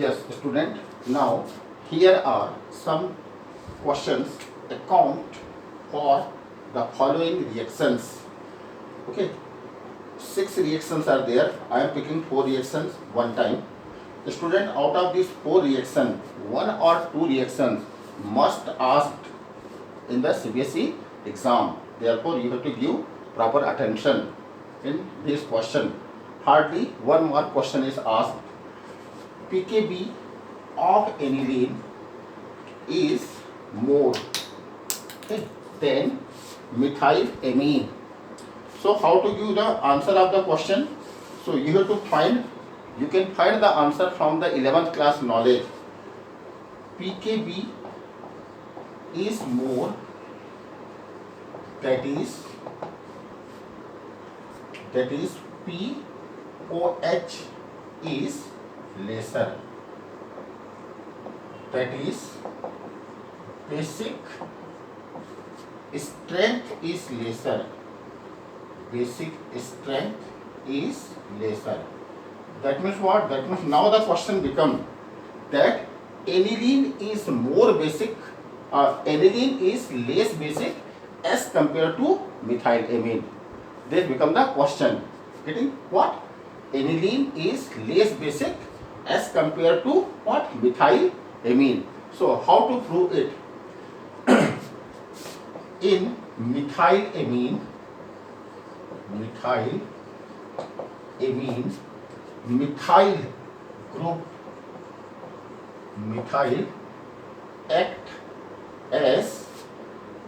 Yes, student. Now, here are some questions account for the following reactions. Okay, 6 reactions are there. I am picking 4 reactions one time. The student, out of these 4 reactions, 1 or 2 reactions must asked in the CBSE exam. Therefore, you have to give proper attention in this question. Hardly one more question is asked. pKb of aniline is more than methylamine. So how to give the answer of the question? So you have to find, you can find the answer from the 11th class knowledge. pKb is more, that is POH is lesser, that is basic strength is lesser, basic strength is lesser. That means what? That means now the question becomes that aniline is more basic, aniline is less basic as compared to methylamine. This becomes the question. Getting what? Aniline is less basic as compared to what? Methylamine. So how to prove it? In methylamine, methyl group, methyl act as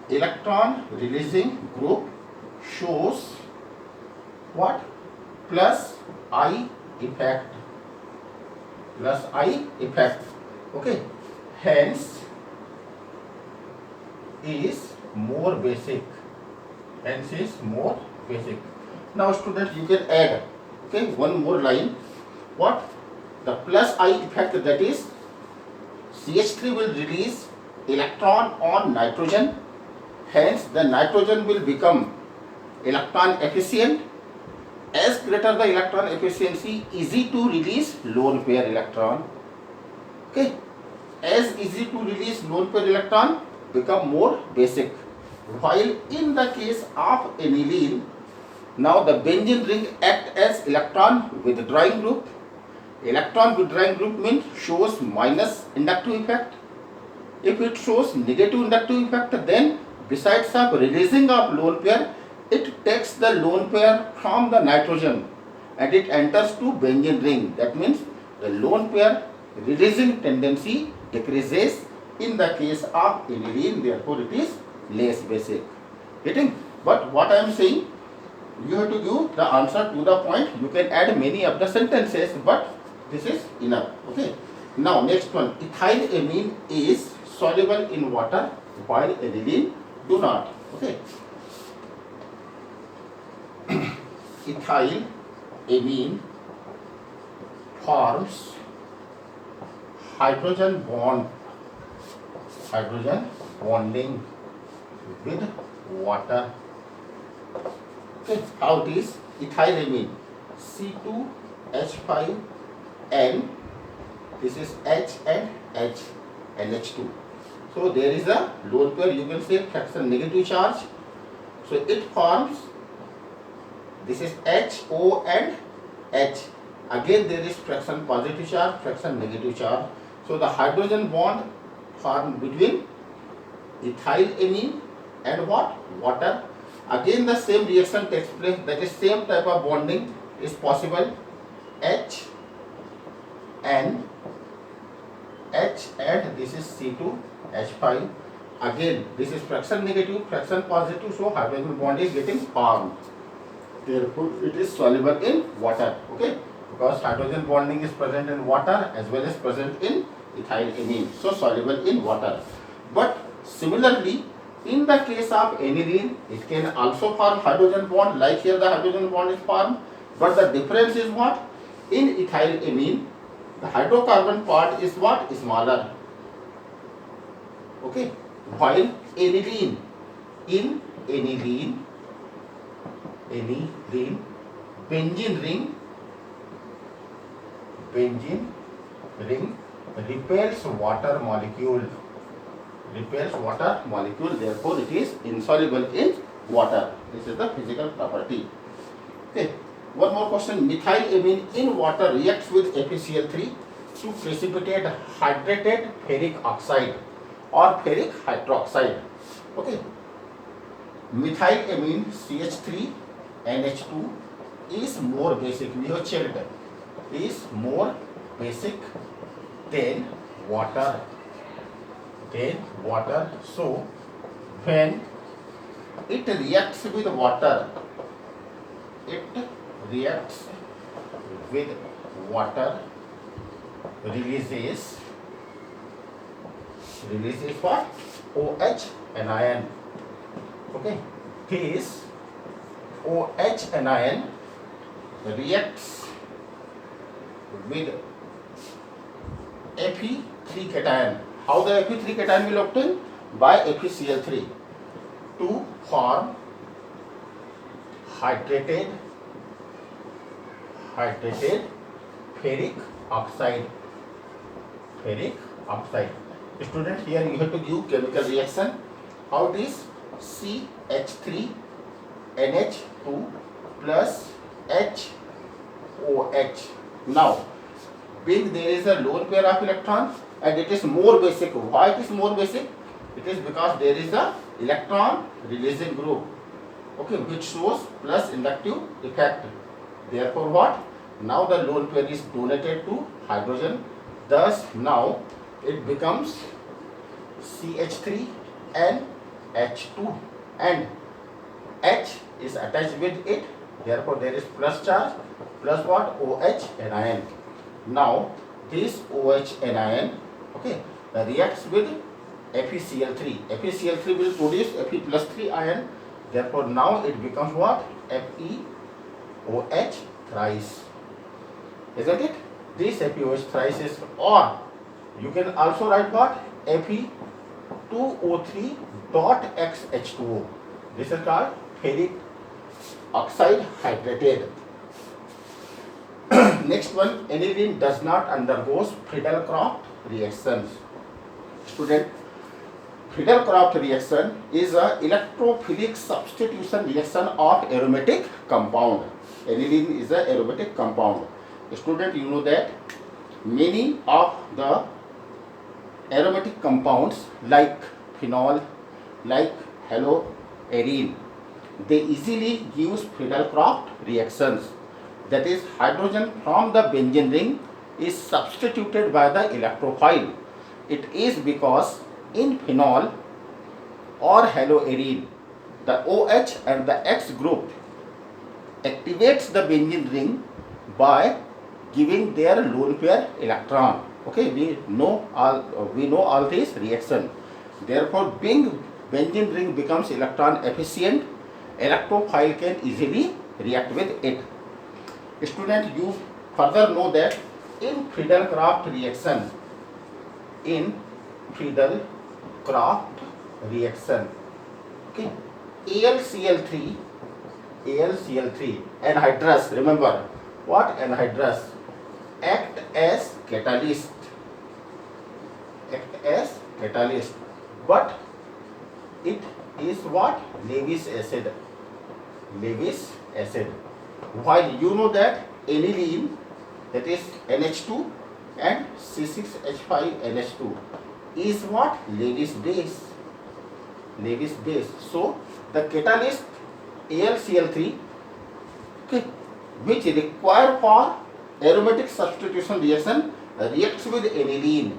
electron releasing group, shows what? Plus I effect, okay, hence is more basic, now students, you can add, okay, one more line. What? The plus I effect, that is CH3 will release electron on nitrogen, hence the nitrogen will become electron efficient. As greater the electron efficiency, easy to release lone pair electron. Okay, as easy to release lone pair electron, become more basic. While in the case of aniline, now the benzene ring act as electron withdrawing group. Electron withdrawing group means shows minus inductive effect. If it shows negative inductive effect, then besides of releasing of lone pair, it takes the lone pair from the nitrogen and it enters to benzene ring. That means the lone pair releasing tendency decreases in the case of aniline, therefore it is less basic. Getting? But what I am saying, you have to give the answer to the point. You can add many of the sentences, but this is enough. Okay. Now next one, ethylamine is soluble in water while aniline do not. Okay. Ethylamine forms hydrogen bonding with water. Okay, how it is? Ethylamine C2H5N, this is H and H, NH2. So there is a lone pair, you can say fraction negative charge. So it forms, this is HO and H. Again there is fraction positive charge, fraction negative charge. So the hydrogen bond formed between ethylamine and what? Water. Again the same reaction takes place, that is same type of bonding is possible. H and H and this is C2H5. Again this is fraction negative, fraction positive, so hydrogen bond is getting formed. Therefore it is soluble in water. Okay, because hydrogen bonding is present in water as well as present in ethylamine, so soluble in water. But similarly, in the case of aniline, it can also form hydrogen bond, like here the hydrogen bond is formed. But the difference is what? In ethylamine, the hydrocarbon part is what? Smaller. Okay. While aniline, in aniline, benzene ring repels water molecule. Repels water molecule, therefore it is insoluble in water. This is the physical property. Okay. One more question. Methylamine in water reacts with FeCl3 to precipitate hydrated ferric oxide or ferric hydroxide. Okay. Methylamine CH3 NH2 is more basic. We have checked. Is more basic than water. So when it reacts with water, releases what? OH anion. Okay, this OH anion reacts with Fe3 cation. How the Fe3 cation will obtain? By FeCl3 to form hydrated ferric oxide. Student, here you have to give chemical reaction. How it is? CH3 NH2 plus HOH. Now, being there is a lone pair of electron and it is more basic. Why it is more basic? It is because there is a electron releasing group, okay, which shows plus inductive effect. Therefore what? Now the lone pair is donated to hydrogen. Thus now it becomes CH3 and H2 and H is attached with it. Therefore there is plus charge plus what? OH anion. Now this OH anion, okay, reacts with FeCl3. FeCl3 will produce Fe plus 3 ion. Therefore now it becomes what? FeOH thrice. Isn't it? This FeOH thrice is, or you can also write what? Fe2O3 dot XH2O. This is called ferric oxide hydrated. Next one, aniline does not undergoes Friedel-Crafts reactions. Student, Friedel-Crafts reaction is a electrophilic substitution reaction of aromatic compound. Aniline is a aromatic compound. Student, you know that many of the aromatic compounds like phenol, like haloarine, they easily use Friedel-Crafts reactions. That is, hydrogen from the benzene ring is substituted by the electrophile. It is because in phenol or haloarine, the OH and the X group activates the benzene ring by giving their lone pair electron. Okay, we know all these reaction. Therefore, being benzene ring becomes electron efficient, electrophile can easily react with it. Student, you further know that in Friedel-Crafts reaction, okay, AlCl3 anhydrous, remember what? Anhydrous act as catalyst, but it is what? Lewis acid. While you know that aniline, that is NH2 and C6H5NH2 is what? Lewis base. So the catalyst AlCl3, okay, which require for aromatic substitution reaction reacts with aniline.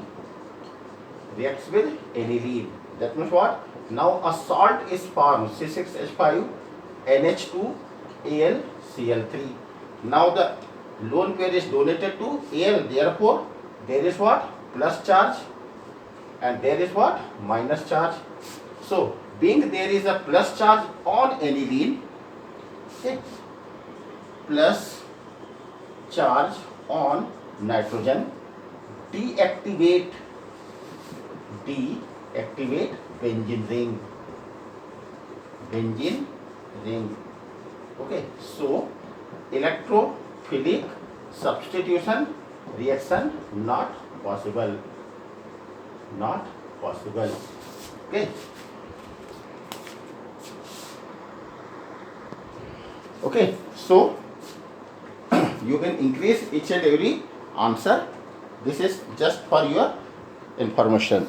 That means what? Now a salt is formed, C6H5NH2AlCl3. Now the lone pair is donated to Al. Therefore there is what? Plus charge and there is what? Minus charge. So being there is a plus charge on aniline, okay, plus charge on nitrogen, deactivate benzene ring. Okay, so electrophilic substitution reaction not possible, not possible. Okay. Okay, so you can increase each and every answer. This is just for your information.